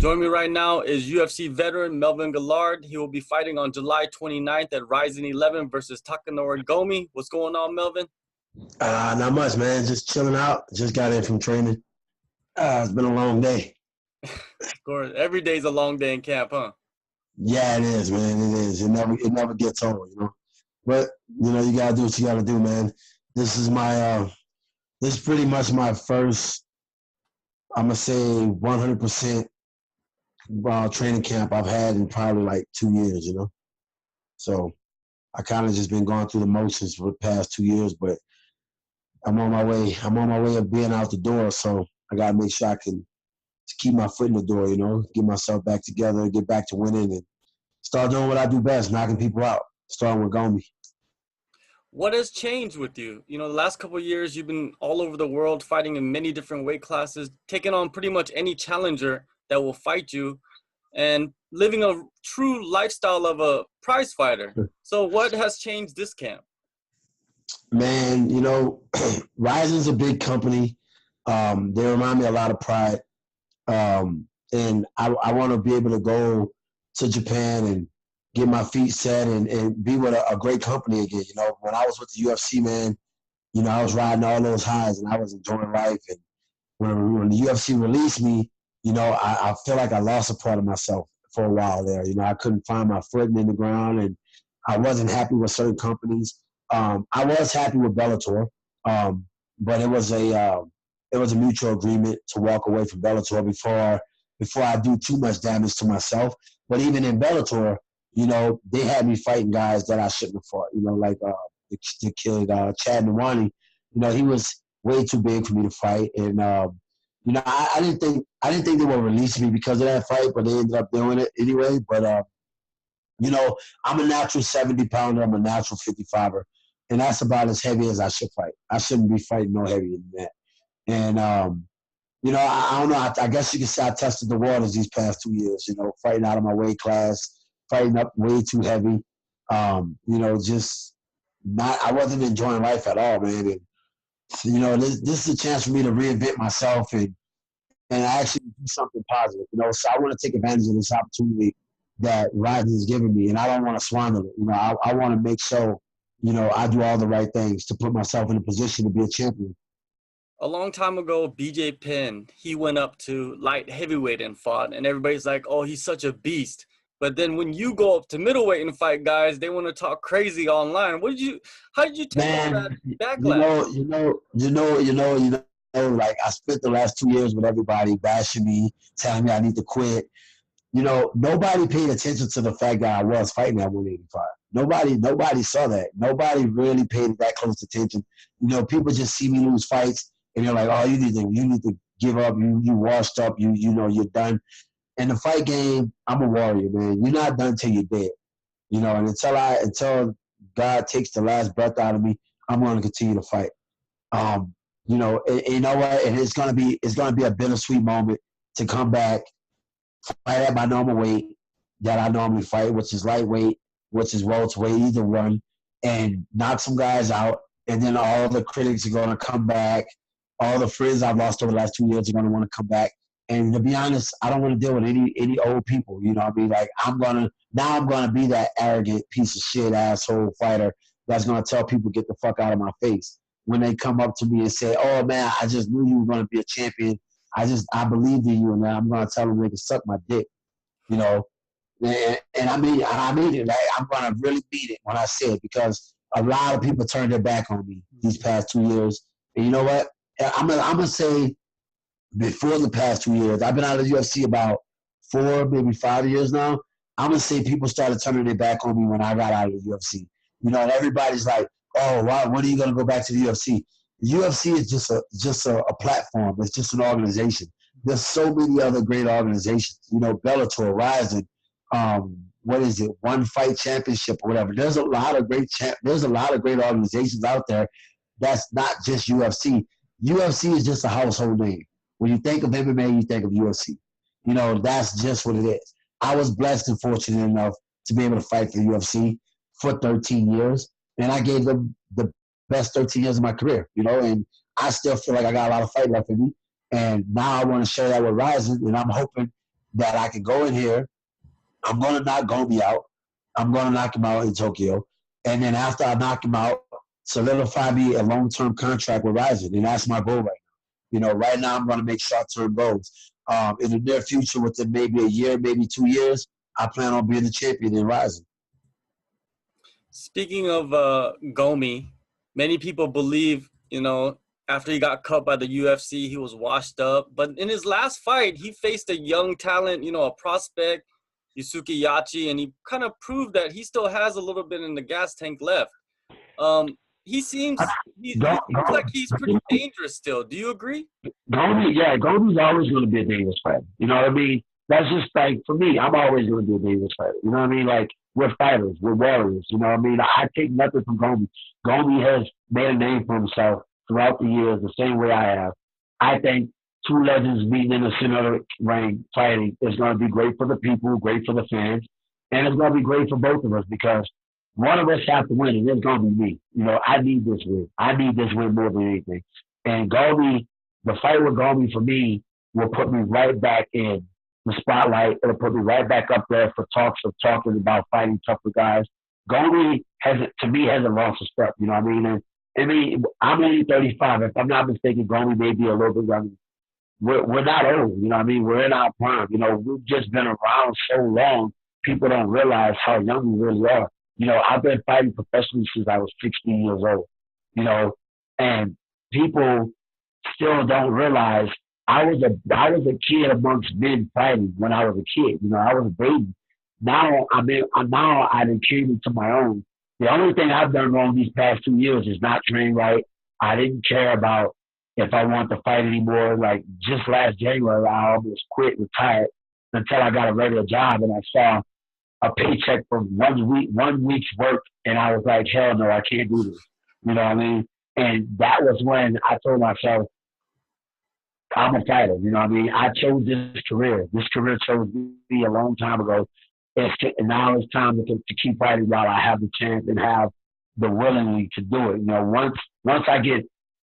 Joining me right now is UFC veteran Melvin Guillard. He will be fighting on July 29th at RIZIN 11 versus Takanori Gomi. What's going on, Melvin? Not much, man. Just chilling out. Just got in from training. It's been a long day. Of course, every day's a long day in camp, huh? Yeah, it is, man. It is. It never gets old, you know. But you gotta do what you gotta do, man. This is this is pretty much my first, I'm gonna say 100% training camp I've had in probably like 2 years, you know. So I kind of just been going through the motions for the past 2 years, but I'm on my way. I'm on my way of being out the door, so I gotta make sure I can keep my foot in the door, you know, get myself back together, get back to winning, and start doing what I do best, knocking people out, starting with Gomi. What has changed with you? You know, the last couple of years, you've been all over the world fighting in many different weight classes, taking on pretty much any challenger that will fight you, and living a true lifestyle of a prize fighter. So what has changed this camp? Man, you know, RIZIN's a big company. They remind me a lot of Pride. And I want to be able to go to Japan and get my feet set and be with a great company again. You know, when I was with the UFC, man, you know, I was riding all those highs and I was enjoying life. And when the UFC released me, you know, I feel like I lost a part of myself for a while there. You know, I couldn't find my footing in the ground and I wasn't happy with certain companies. I was happy with Bellator, but it was a mutual agreement to walk away from Bellator before I do too much damage to myself. But even in Bellator, you know, they had me fighting guys that I shouldn't have fought. You know, like the kid Chad Nwani. You know, he was way too big for me to fight, and you know, I didn't think they would release me because of that fight, but they ended up doing it anyway. But you know, I'm a natural 70-pounder. I'm a natural 55er, and that's about as heavy as I should fight. I shouldn't be fighting no heavier than that. And you know, I don't know. I guess you could say I tested the waters these past 2 years. You know, fighting out of my weight class, fighting up way too heavy. You know, just not. I wasn't enjoying life at all, man. And you know, this is a chance for me to reinvent myself and actually do something positive. You know, so I want to take advantage of this opportunity that RIZIN is giving me, and I don't want to squander it. You know, I want to make sure, you know, I do all the right things to put myself in a position to be a champion. A long time ago, BJ Penn, he went up to light heavyweight and fought, and everybody's like, oh, he's such a beast. But then when you go up to middleweight and fight guys, they want to talk crazy online. How did you take all that backlash? Like I spent the last 2 years with everybody bashing me, telling me I need to quit. You know, nobody paid attention to the fact that I was fighting at 185. Nobody saw that. Nobody really paid that close attention. You know, people just see me lose fights and they're like, oh, you need to give up. You washed up. You know, you're done. In the fight game, I'm a warrior, man. You're not done till you're dead. You know, and until God takes the last breath out of me, I'm going to continue to fight. You know, and you know what? And it's gonna be a bittersweet moment to come back, fight at my normal weight that I normally fight, which is lightweight, which is welterweight, either one, and knock some guys out. And then all the critics are gonna come back. All the friends I've lost over the last 2 years are gonna want to come back. And to be honest, I don't want to deal with any old people. You know what I mean? Like I'm gonna be that arrogant piece of shit asshole fighter that's gonna tell people get the fuck out of my face when they come up to me and say, "Oh man, I just knew you were gonna be a champion. I believed in you, and I'm gonna tell them they can suck my dick." You know, and I mean it. Like, I'm gonna really mean it when I say it because a lot of people turned their back on me these past 2 years. And you know what? I'm gonna say. Before the past 2 years, I've been out of the UFC about 4, maybe 5 years now. I'm gonna say people started turning their back on me when I got out of the UFC. You know, and everybody's like, "Oh, why? When are you gonna go back to the UFC?" The UFC is just a platform. It's just an organization. There's so many other great organizations. You know, Bellator, RIZIN, what is it? One Fight Championship or whatever. There's a lot of great organizations out there. That's not just UFC. UFC is just a household name. When you think of MMA, you think of UFC. You know, that's just what it is. I was blessed and fortunate enough to be able to fight for the UFC for 13 years, and I gave them the best 13 years of my career, you know, and I still feel like I got a lot of fight left in me, and now I want to share that with RIZIN, and I'm hoping that I can go in here. I'm going to knock Gomi out. I'm going to knock him out in Tokyo. And then after I knock him out, solidify me a long-term contract with RIZIN. And that's my goal right now. You know, right now I'm going to make short-term goals. In the near future, within maybe a year, maybe 2 years, I plan on being the champion in RIZIN. Speaking of Gomi, many people believe, you know, after he got cut by the UFC, he was washed up. But in his last fight, he faced a young talent, you know, a prospect, Yusuke Yachi, and he kind of proved that he still has a little bit in the gas tank left. He seems like he's pretty dangerous still. Do you agree? Gomi's always going to be a dangerous fighter. You know what I mean? That's just like, for me, I'm always going to be a dangerous fighter. You know what I mean? Like, we're fighters. We're warriors. You know what I mean? I take nothing from Gomi. Gomi has made a name for himself throughout the years the same way I have. I think two legends meeting in the center of the ring fighting is going to be great for the people, great for the fans, and it's going to be great for both of us because one of us have to win, and it's going to be me. You know, I need this win. I need this win more than anything. And Gomi, the fight with Gomi for me will put me right back in the spotlight. It'll put me right back up there for talking about fighting tougher guys. Gomi to me hasn't lost a step. You know what I mean? And I mean, I'm only 35. If I'm not mistaken, Gomi may be a little bit younger. We're not old. You know what I mean? We're in our prime. You know, we've just been around so long. People don't realize how young we really are. You know, I've been fighting professionally since I was 16 years old. You know, and people still don't realize I was a kid amongst men fighting when I was a kid. You know, I was a baby. Now I done came into my own. The only thing I've done wrong these past 2 years is not train right. I didn't care about if I want to fight anymore. Like just last January, I almost quit, retired until I got a regular job, and I saw a paycheck for 1 week's work, and I was like, hell no, I can't do this. You know what I mean? And that was when I told myself, I'm a fighter. You know what I mean? I chose this career. This career chose me a long time ago. And now it's time to keep fighting while I have the chance and have the willingly to do it. You know, once I get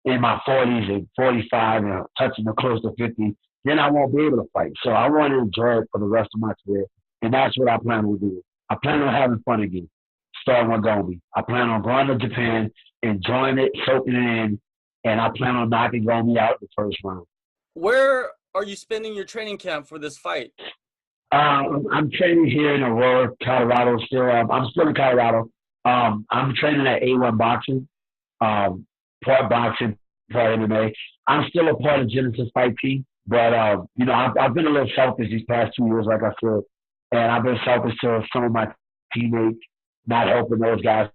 in my 40s and 45 and touching the close to 50, then I won't be able to fight. So I want to enjoy it for the rest of my career. And that's what I plan on doing. I plan on having fun again, starting with Gomi. I plan on going to Japan, enjoying it, soaking it in, and I plan on knocking Gomi out the first round. Where are you spending your training camp for this fight? I'm training here in Aurora, Colorado. I'm still in Colorado. I'm training at A1 Boxing, part boxing, part MMA. I'm still a part of Genesis Fight Team, but you know, I've been a little selfish these past 2 years, like I said, and I've been selfish to some of my teammates, not helping those guys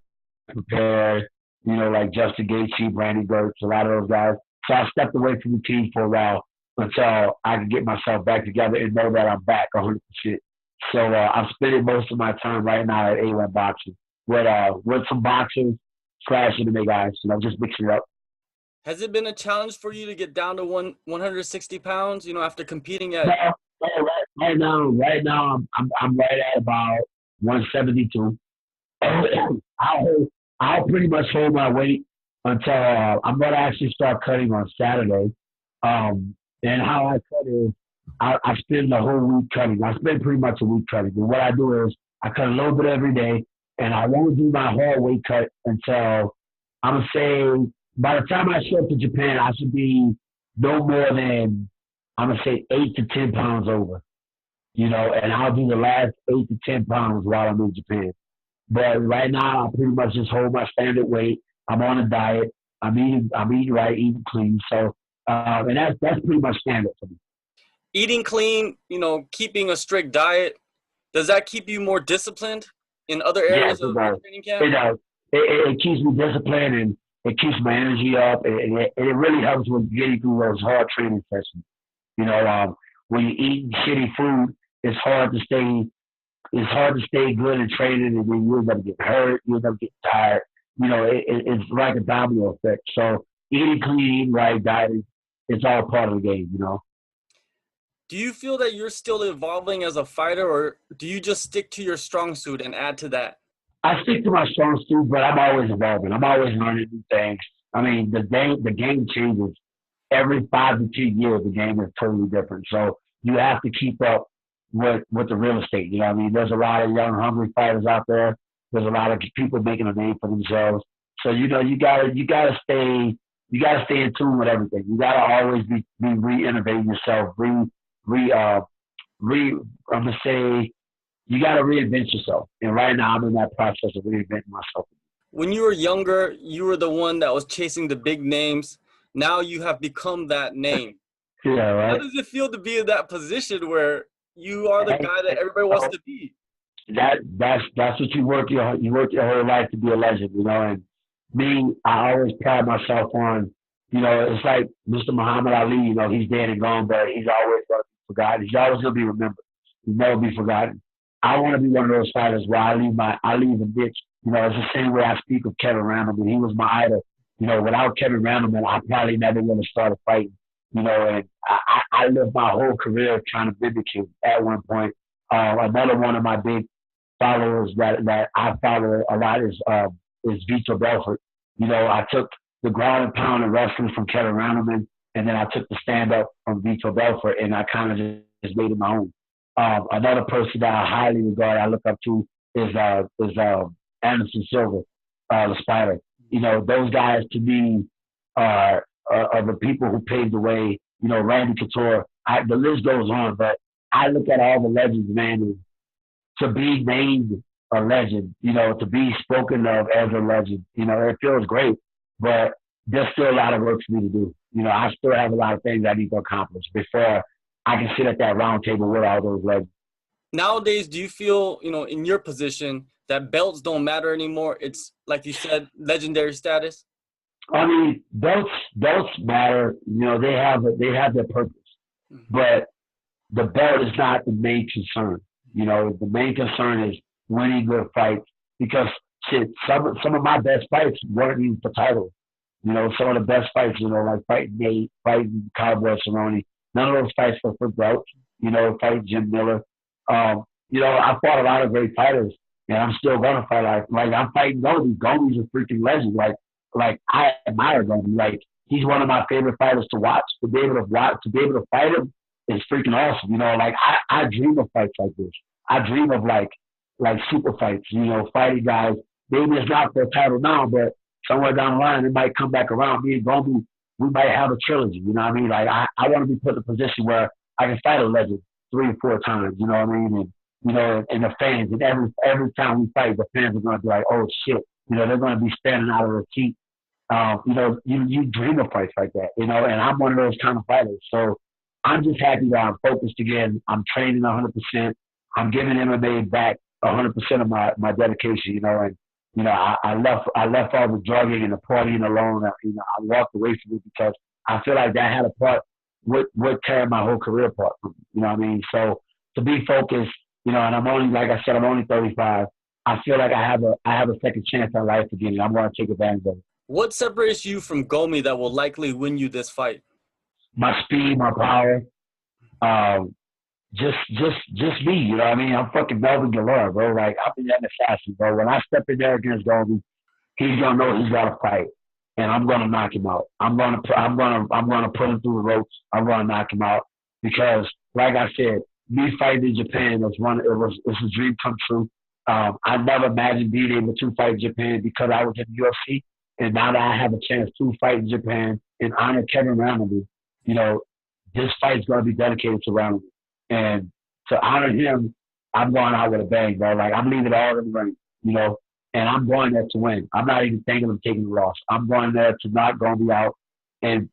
prepare. You know, like Justin Gaethje, Brandon Gertz, a lot of those guys. So I stepped away from the team for a while until I can get myself back together and know that I'm back 100%. So I'm spending most of my time right now at A1 Boxing with some boxers / MMA guys, you know, just mixing it up. Has it been a challenge for you to get down to 160 pounds, you know, after competing at... Right now, I'm right at about 172. I'll pretty much hold my weight until I'm going to actually start cutting on Saturday. And how I cut is I spend the whole week cutting. I spend pretty much a week cutting. And what I do is I cut a little bit every day, and I won't do my hard weight cut until I'm going to say by the time I show up to Japan, I should be no more than, I'm going to say 8 to 10 pounds over, you know, and I'll do the last 8 to 10 pounds while I'm in Japan. But right now, I pretty much just hold my standard weight. I'm on a diet. I'm eating right, eating clean. So, and that's pretty much standard for me. Eating clean, you know, keeping a strict diet, does that keep you more disciplined in other areas of your training camp? It does. It keeps me disciplined, and it keeps my energy up, and it really helps with getting through those hard training sessions. You know, when you eat shitty food, it's hard to stay good in training, and then you end up getting hurt, you end up getting tired. You know, it's like a domino effect. So eating clean, right, dieting, it's all part of the game, you know. Do you feel that you're still evolving as a fighter, or do you just stick to your strong suit and add to that? I stick to my strong suit, but I'm always evolving. I'm always learning new things. I mean, the game changes every 5 to 10 years. The game is totally different. So you have to keep up with the real estate. You know what I mean? There's a lot of young, hungry fighters out there. There's a lot of people making a name for themselves. So you know, you gotta stay in tune with everything. You gotta always be re-innovating yourself, I'm gonna say you gotta reinvent yourself. And right now, I'm in that process of reinventing myself. When you were younger, you were the one that was chasing the big names. Now you have become that name. Yeah, How right. does it feel to be in that position where you are the guy that everybody wants to be? That's what you work your whole life to be a legend, you know. And me, I always pride myself on, you know, it's like Mr. Muhammad Ali, you know, he's dead and gone, but he's always going to be forgotten. He's always going to be remembered. He'll never be forgotten. I want to be one of those fighters where I leave a niche. You know, it's the same way I speak of Kevin Randleman. He was my idol. You know, without Kevin Randleman, I probably never would have started fighting. You know, and I lived my whole career trying to mimic him at one point. Another one of my big followers that I follow a lot is Vito Belfort. You know, I took the ground and pound of wrestling from Kevin Randleman, and then I took the stand up from Vito Belfort, and I kind of just made it my own. Another person that I highly regard, I look up to, is Anderson Silva, the Spider. You know, those guys to me are the people who paved the way. You know, Randy Couture. The list goes on, but I look at all the legends, man, and to be named a legend, you know, to be spoken of as a legend, you know, it feels great, but there's still a lot of work for me to do. You know, I still have a lot of things I need to accomplish before I can sit at that round table with all those legends. Nowadays, do you feel, in your position that belts don't matter anymore? It's like you said, legendary status. I mean, belts matter. You know, they have their purpose, but the belt is not the main concern. You know, the main concern is winning good fights because shit, some of my best fights weren't even for titles. You know, some of the best fights, you know, like fighting Nate, fighting Cowboy Cerrone, none of those fights were for belts. You know, fighting Jim Miller. You know, I fought a lot of great fighters, and I'm still gonna fight like I'm fighting Gomi. Gomi's a freaking legend. Like I admire Gomi. Like he's one of my favorite fighters to watch. To be able to fight him is freaking awesome. You know, like I dream of fights like this. I dream of like super fights. You know, fighting guys. Maybe it's not for a title now, but somewhere down the line it might come back around. Me and Gomi, we might have a trilogy. You know what I mean? Like I want to be put in a position where I can fight a legend 3 or 4 times. You know what I mean? And you know, and the fans, and every time we fight, the fans are going to be like, oh shit. You know, they're going to be standing out of their seat. You know, you dream of fights like that, you know, and I'm one of those kind of fighters. So I'm just happy that I'm focused again. I'm training 100%. I'm giving MMA back 100% of my dedication, you know, and, you know, I left all the drugging and the partying alone. You know, I walked away from it because I feel like that had a part with tearing my whole career apart from me, you know what I mean? So to be focused, you know, and I'm only, like I said, I'm only 35. I feel like I have a second chance at life again, and I'm going to take advantage of it. What separates you from Gomi that will likely win you this fight? My speed, my power, just me. You know what I mean? I'm fucking Melvin Guillard, bro. Like I'm an assassin, bro. When I step in there against Gomi, he's gonna know he's got to fight, and I'm gonna knock him out. I'm gonna put him through the ropes. I'm gonna knock him out because, like I said, me fighting in Japan it's a dream come true. I never imagined being able to fight in Japan because I was in the UFC. And now that I have a chance to fight in Japan and honor Kevin Randleman, you know, this fight's going to be dedicated to Randleman. And to honor him, I'm going out with a bang, bro. Like, I'm leaving all in the ring, you know, and I'm going there to win. I'm not even thinking of taking the loss. I'm going there to knock Gomi out and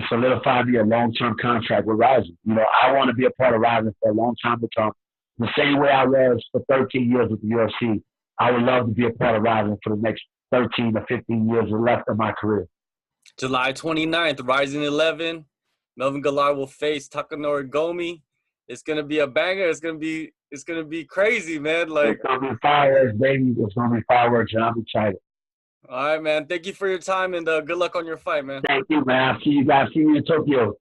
solidify me a long-term contract with RIZIN. You know, I want to be a part of RIZIN for a long time to come. The same way I was for 13 years with the UFC, I would love to be a part of RIZIN for the next 13 to 15 years left of my career. July 29th, RIZIN 11. Melvin Guillard will face Takanori Gomi. It's gonna be a banger. It's gonna be crazy, man. Like it's gonna be fireworks, baby. It's gonna be fireworks, and I'm excited. All right, man. Thank you for your time and good luck on your fight, man. Thank you, man. I'll see you guys. See you in Tokyo.